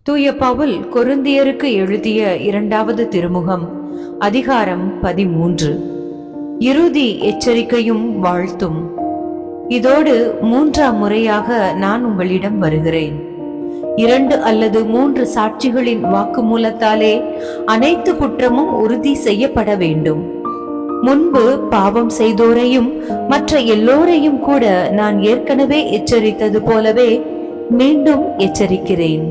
தூய பவுல் கொரிந்தியருக்கு எழுதிய 2வது திருமுகம் அதிகாரம் 13. இறுதி எச்சரிக்கையும் வாழ்த்தும். இதோடு 3ஆம் முறையாக நான் உங்களிடம் வருகிறேன். 2 அல்லது 3 சாட்சிகளின் வாக்குமூலத்தாலே அனைத்து குற்றமும் உறுதி செய்யப்பட வேண்டும். முன்பு பாவம் செய்தோரையும் மற்ற எல்லோரையும் கூட நான் ஏற்கனவே எச்சரித்தது போலவே மீண்டும் எச்சரிக்கிறேன்.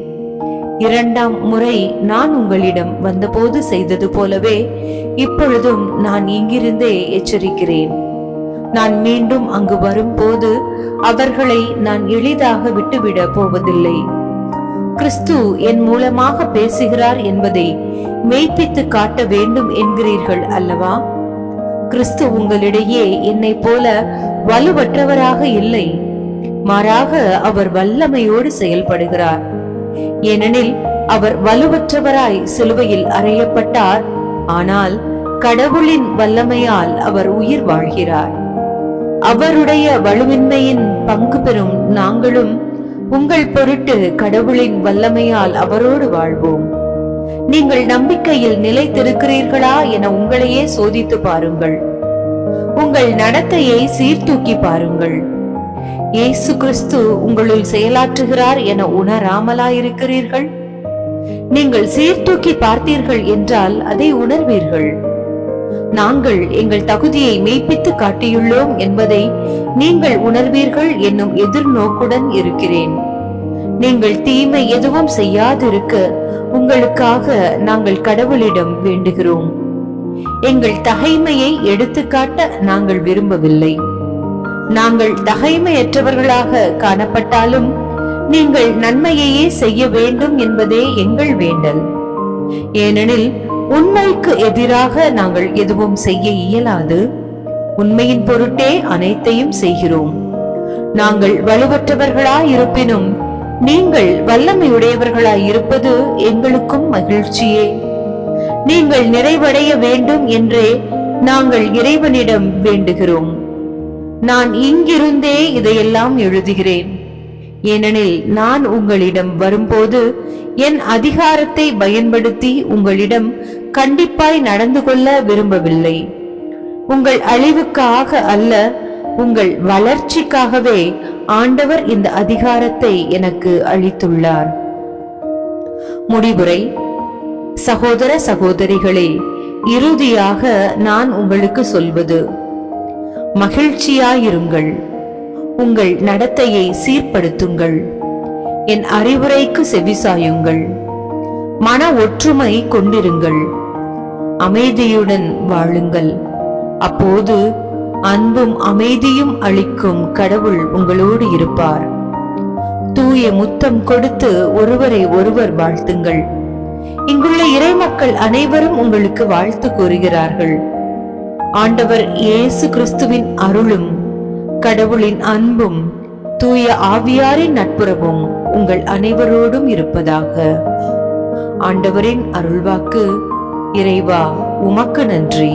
2ஆம் முறை நான் உங்களிடம் வந்தபோது செய்தது போலவே இப்பொழுதும் நான் இங்கிருந்தே எச்சரிக்கிறேன். நான் மீண்டும் அங்கு வரும்போது அவர்களை நான் எளிதாக விட்டுவிட போவதில்லை. கிறிஸ்து என் மூலமாக பேசுகிறார் என்பதை மெய்ப்பித்து காட்ட வேண்டும் என்கிறீர்கள் அல்லவா? கிறிஸ்து உங்களிடையே என்னை போல வலுவற்றவராக இல்லை, மாறாக அவர் வல்லமையோடு செயல்படுகிறார். ஏனெனில் அவர் வலுவற்றவராய் சிலுவையில் அறையப்பட்டார், ஆனால் கடவுளின் வல்லமையால் அவர் உயிர் வாழ்கிறார். அவருடைய வலுவின்மையின் பங்கு பெறும் நாங்களும் உங்கள் பொருட்டு கடவுளின் வல்லமையால் அவரோடு வாழ்வோம். நீங்கள் நம்பிக்கையில் நிலைத்திருக்கிறீர்களா என உங்களையே சோதித்து பாருங்கள். உங்கள் நடத்தையை சீர்தூக்கி பாருங்கள். இயேசு கிறிஸ்து உங்களுள் செயலாற்றுகிறார் என உணராமலாயிருக்கிறீர்கள்? நீங்கள் சீர்தூக்கி பார்த்தீர்கள் என்றால் அதை உணர்வீர்கள். நாங்கள் எங்கள் தகுதியை மெய்ப்பித்து காட்டியுள்ளோம் என்பதை நீங்கள் உணர்வீர்கள் என்னும் எதிர்நோக்குடன் இருக்கிறேன். நீங்கள் தீமை எதுவும் செய்யாதிருக்க உங்களுக்காக நாங்கள் கடவுளிடம் வேண்டுகிறோம். எங்கள் தகைமையை எடுத்துக்காட்ட நாங்கள் விரும்பவில்லை. நாங்கள் தகைமையற்றவர்களாக காணப்பட்டாலும் நீங்கள் நன்மையையே செய்ய வேண்டும் என்பதே எங்கள் வேண்டல். ஏனெனில் உண்மைக்கு எதிராக நாங்கள் எதுவும் செய்ய இயலாது. உண்மையின் பொருட்டே அனைத்தையும் செய்கிறோம். நாங்கள் வலுவற்றவர்களாயிருப்பினும் நீங்கள் வல்லமையுடையவர்களாயிருப்பது எங்களுக்கும் மகிழ்ச்சியே. நீங்கள் நிறைவடைய வேண்டும் என்றே நாங்கள் இறைவனிடம் வேண்டுகிறோம். நான் இங்கிருந்தே இதையெல்லாம் எழுதுகிறேன். ஏனெனில் நான் உங்களிடம் வரும்போது என் அதிகாரத்தை பயன்படுத்தி உங்களிடம் கண்டிப்பாய் நடந்து கொள்ள விரும்பவில்லை. உங்கள் அழிவுக்காக அல்ல, உங்கள் வளர்ச்சிக்காகவே ஆண்டவர் இந்த அதிகாரத்தை எனக்கு அளித்துள்ளார். முடிவுரை. சகோதர சகோதரிகளே, இறுதியாக நான் உங்களுக்கு சொல்வது, மகிழ்ச்சியாயிருங்கள். உங்கள் நடத்தையை சீர்படுத்துங்கள். என் அறிவுரைக்கு செவிசாயுங்கள். மன ஒற்றுமை கொண்டிருங்கள். அமைதியுடன் வாழுங்கள். அப்போது அன்பும் அமைதியும் அளிக்கும் கடவுள் உங்களோடு இருப்பார். தூய முத்தம் கொடுத்து ஒருவரை ஒருவர் வாழ்த்துங்கள். இங்குள்ள இறைமக்கள் அனைவரும் உங்களுக்கு வாழ்த்து கூறுகிறார்கள். ஆண்டவர் இயேசு கிறிஸ்துவின் அருளும் கடவுளின் அன்பும் தூய ஆவியாரின் நட்புறவும் உங்கள் அனைவரோடும் இருப்பதாக. ஆண்டவரின் அருள்வாக்கு. இறைவா, உமக்கு நன்றி.